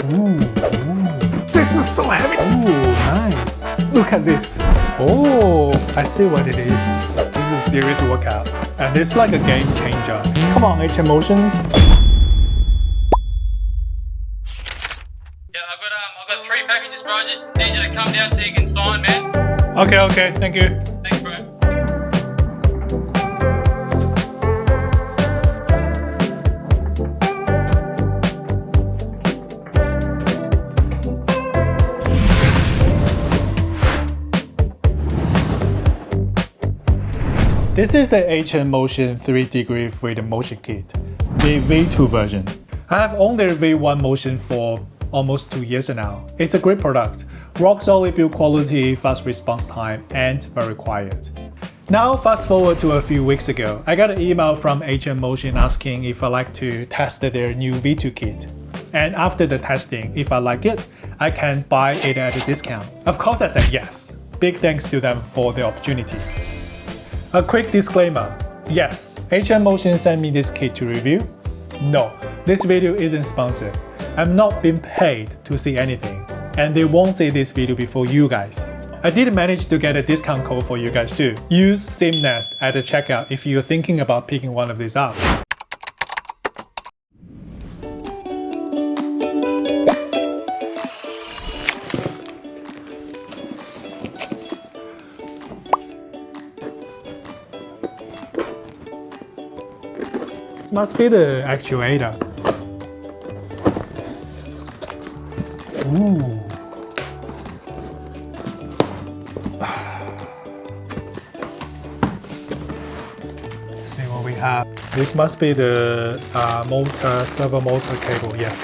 Ooh. This is so heavy. Ooh, nice. Look at this. Oh, I see what it is. This is a serious workout. And it's like a game changer. Come on, HM Motion. Yeah, I've got 3 packages, bro. I just need you to come down so you can sign, man. Okay, thank you. Thanks, bro. This is the HM Motion 3-degree freedom motion kit, the V2 version. I have owned the V1 Motion for almost 2 years now. It's a great product, rock solid build quality, fast response time, and very quiet. Now fast forward to a few weeks ago, I got an email from HM Motion asking if I'd like to test their new V2 kit. And after the testing, if I like it, I can buy it at a discount. Of course I said yes. Big thanks to them for the opportunity. A quick disclaimer. Yes, HM Motion sent me this kit to review. No, this video isn't sponsored. I'm not being paid to see anything, and they won't see this video before you guys. I did manage to get a discount code for you guys too. Use SameNest at the checkout if you're thinking about picking one of these up. This must be the actuator. Ooh. Let's see what we have. This must be the servo motor cable, yes.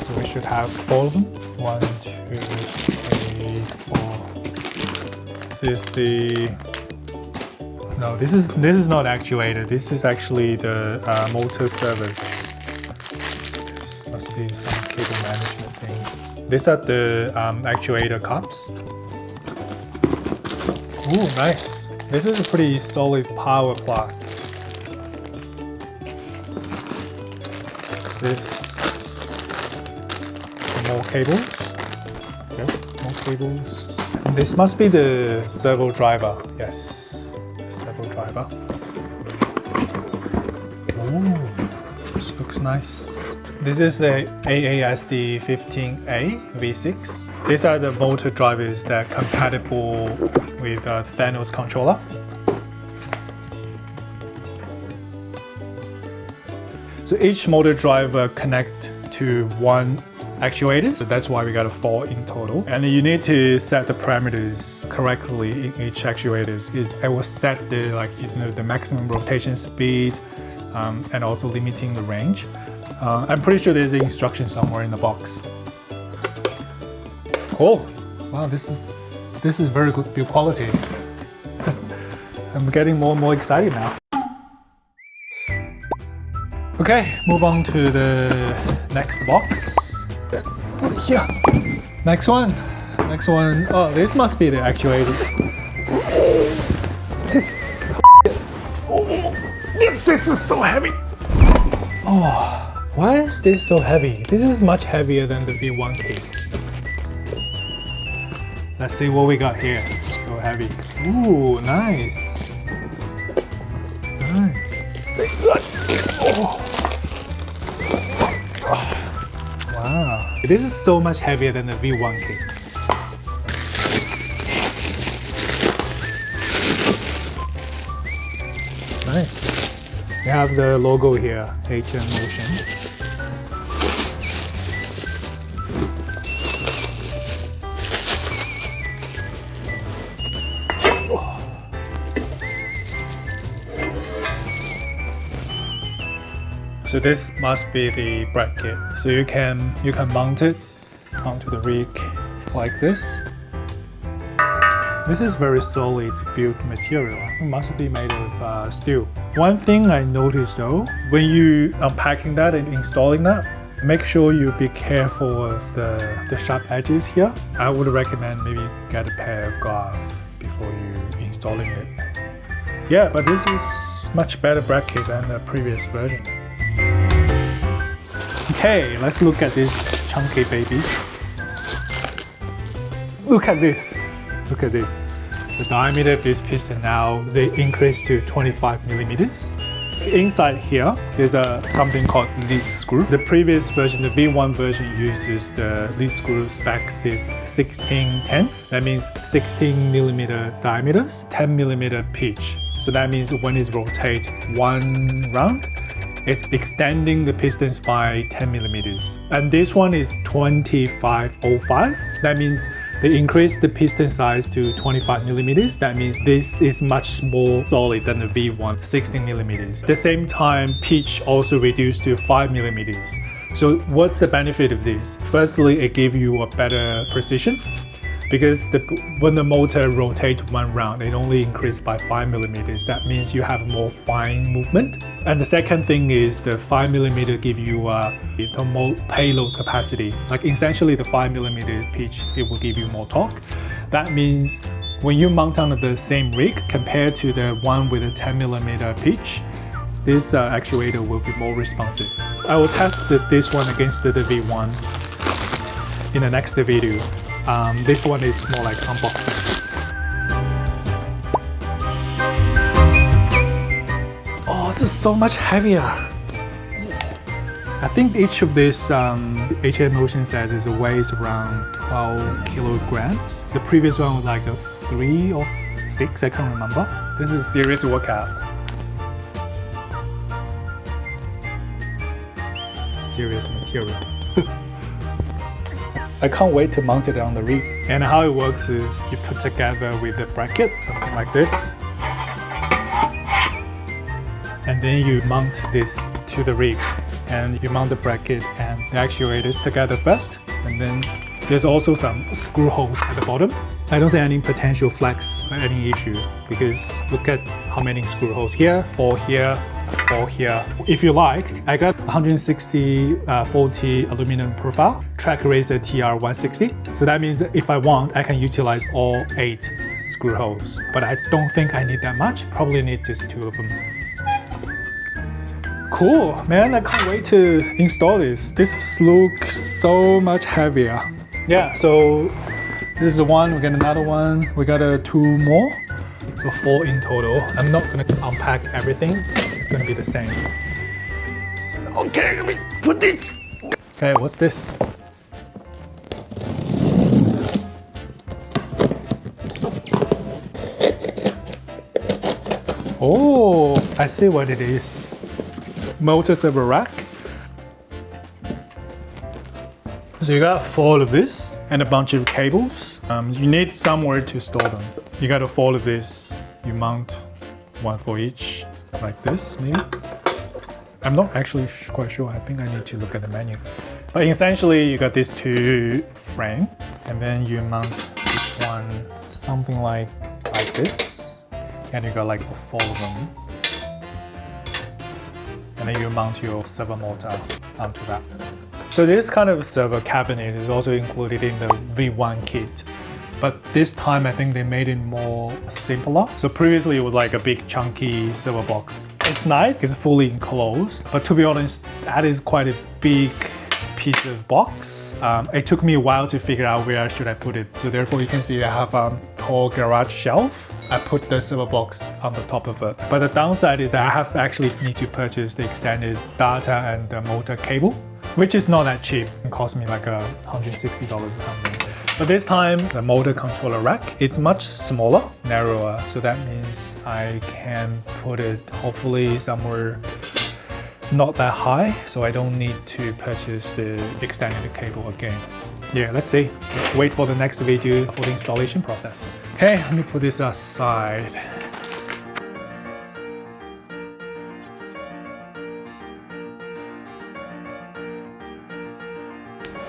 So we should have 4 of them. 1, 2, 3, 4. This is the... No, this is not actuator. This is actually the motor service. This must be some cable management thing. These are the actuator cups. Ooh, nice. This is a pretty solid power plug. This some more cables. Okay, more cables. And this must be the servo driver. Yes. Driver. Ooh, this looks nice. This is the AASD15A V6. These are the motor drivers that are compatible with Thanos controller. So each motor driver connect to one actuators, so that's why we got 4 in total. And you need to set the parameters correctly in each actuators. It will set the the maximum rotation speed and also limiting the range. I'm pretty sure there's an instruction somewhere in the box. Cool. Wow, this is very good build quality. I'm getting more and more excited now. Okay, move on to the next box. Here. Next one. Oh, this must be the actuators. This is so heavy. Oh, why is this so heavy? This is much heavier than the V1 kit. Let's see what we got here. So heavy. Ooh, nice. Oh. Wow, this is so much heavier than the V1 kit. Nice. We have the logo here, HM Motion. So this must be the bracket. So you can mount it onto the rig like this. This is very solid build material. It must be made of steel. One thing I noticed though, when you unpacking that and installing that, make sure you be careful of the sharp edges here. I would recommend maybe get a pair of gloves before you installing it. Yeah, but this is much better bracket than the previous version. Okay, let's look at this chunky baby. Look at this. Look at this. The diameter of this piston now, they increased to 25 millimeters. Inside here, there's something called lead screw. The previous version, the V1 version, uses the lead screw specs is 1610. That means 16 millimeter diameters, 10 millimeter pitch. So that means when it rotates one round, it's extending the pistons by 10 millimeters. And this one is 2505. That means they increased the piston size to 25 millimeters. That means this is much more solid than the V1, 16 millimeters. At the same time, pitch also reduced to 5 millimeters. So what's the benefit of this? Firstly, it gives you a better precision, because when the motor rotates one round, it only increases by 5 millimeters. That means you have more fine movement. And the second thing is the 5 millimeter give you the more payload capacity. Like essentially the 5 millimeter pitch, it will give you more torque. That means when you mount on the same rig compared to the one with a 10 millimeter pitch, this actuator will be more responsive. I will test this one against the V1 in the next video. This one is more like unboxing. Oh, this is so much heavier. I think each of these HM Motion says it weighs around 12 kilograms. The previous one was like a 3 or 6, I can't remember. This is a serious workout. Serious material. I can't wait to mount it on the rig. And how it works is you put together with the bracket, something like this. And then you mount this to the rig. And you mount the bracket and the actuators together first. And then there's also some screw holes at the bottom. I don't see any potential flex or any issue, because look at how many screw holes here, 4 here, 4 here. If you like, I got 160/40 aluminum profile track racer TR160. So that means if I want, I can utilize all 8 screw holes. But I don't think I need that much. Probably need just 2 of them. Cool, man, I can't wait to install this. This looks so much heavier. Yeah, so this is the one, we got another one, we got 2 more. So 4 in total. I'm not gonna unpack everything. It's gonna be the same. Okay, let me put this. Okay, what's this? Oh, I see what it is. Motor servo rack. So you got 4 of this and a bunch of cables. You need somewhere to store them. You got 4 of this. You mount 1 for each, like this maybe. I'm not actually quite sure. I think I need to look at the menu. But essentially, you got these 2 frames, and then you mount this one something like this, and you got like 4 of them. And then you mount your servo motor onto that. So this kind of servo cabinet is also included in the V1 kit. But this time I think they made it more simpler. So previously it was like a big chunky servo box. It's nice, it's fully enclosed, but to be honest, that is quite a big piece of box. It took me a while to figure out where should I put it. So therefore you can see I have a tall garage shelf. I put the servo box on the top of it. But the downside is that I have actually need to purchase the extended data and the motor cable, which is not that cheap. It cost me like $160 or something. But this time, the motor controller rack, it's much smaller, narrower. So that means I can put it hopefully somewhere not that high, so I don't need to purchase the extended cable again. Yeah, let's see. Let's wait for the next video for the installation process. Okay, let me put this aside.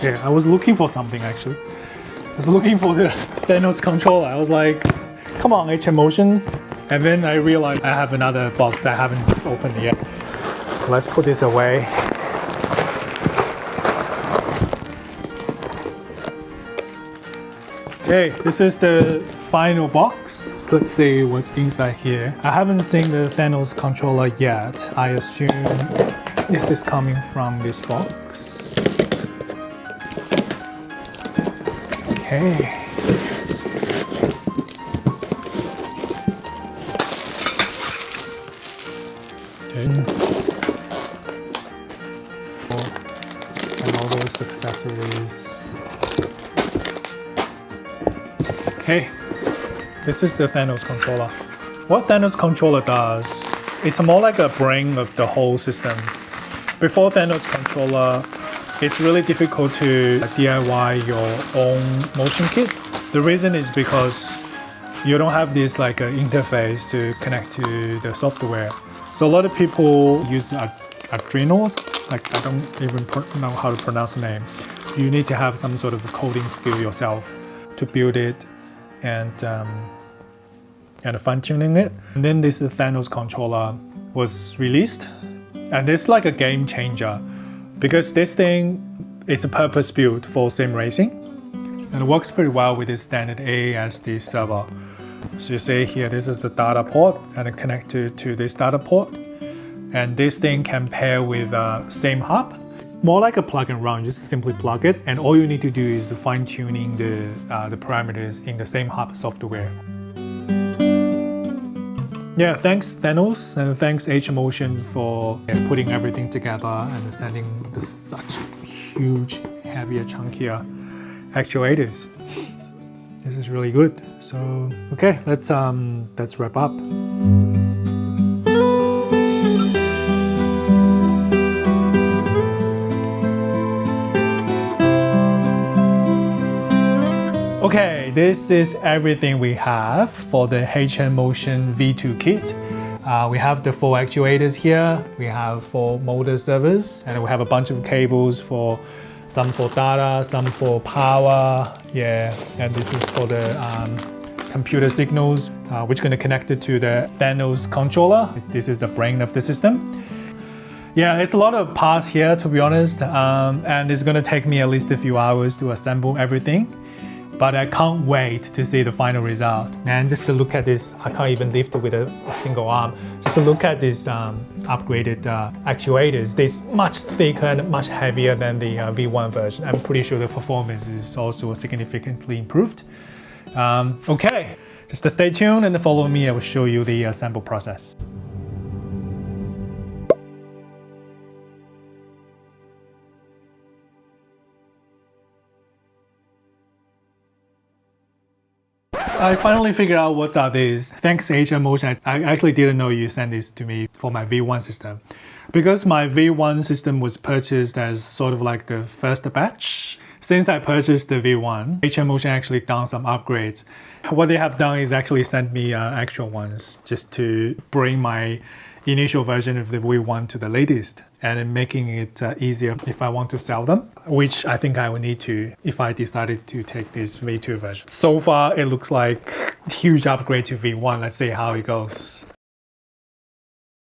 Yeah, I was looking for something actually. I was looking for the Thanos controller. I was like, come on, HM Motion. And then I realized I have another box I haven't opened yet. Let's put this away. Okay, this is the final box. Let's see what's inside here. I haven't seen the Thanos controller yet. I assume This is coming from this box. Okay. And all those accessories. Okay, this is the Thanos controller. What Thanos controller does, it's more like a brain of the whole system. Before Thanos controller, it's really difficult to DIY your own motion kit. The reason is because you don't have this interface to connect to the software. So a lot of people use Adrenos. I don't even know how to pronounce the name. You need to have some sort of coding skill yourself to build it and fine-tuning it. And then this Thanos controller was released, and it's like a game changer because this thing, it's a purpose built for sim racing, and it works pretty well with this standard AASD server. So you see here, this is the data port, and it connected to this data port. And this thing can pair with same hub. More like a plug and run, just simply plug it, and all you need to do is the fine-tuning the parameters in the same hub software. Yeah, thanks Thanos, and thanks H-Motion for putting everything together and sending such huge, heavier, chunkier actuators. This is really good. So okay, let's wrap up. Okay, this is everything we have for the H&Motion V2 kit. We have the 4 actuators here, we have 4 motor servers, and we have a bunch of cables for some for data, some for power, yeah, and this is for the computer signals, which are going to connect it to the Thanos controller. This is the brain of the system. Yeah, it's a lot of parts here, to be honest, and it's going to take me at least a few hours to assemble everything. But I can't wait to see the final result. Man, just to look at this, I can't even lift it with a single arm. Just to look at these upgraded actuators, this much thicker and much heavier than the V1 version. I'm pretty sure the performance is also significantly improved. Okay, just stay tuned and follow me. I will show you the assemble process. I finally figured out what are these. Thanks H&Motion. I actually didn't know you sent this to me for my V1 system. Because my V1 system was purchased as sort of like the first batch. Since I purchased the V1, H&Motion actually done some upgrades. What they have done is actually sent me actual ones just to bring my initial version of the V1 to the latest, and then making it easier if I want to sell them, which I think I will need to if I decided to take this V2 version. So far, it looks like a huge upgrade to V1. Let's see how it goes.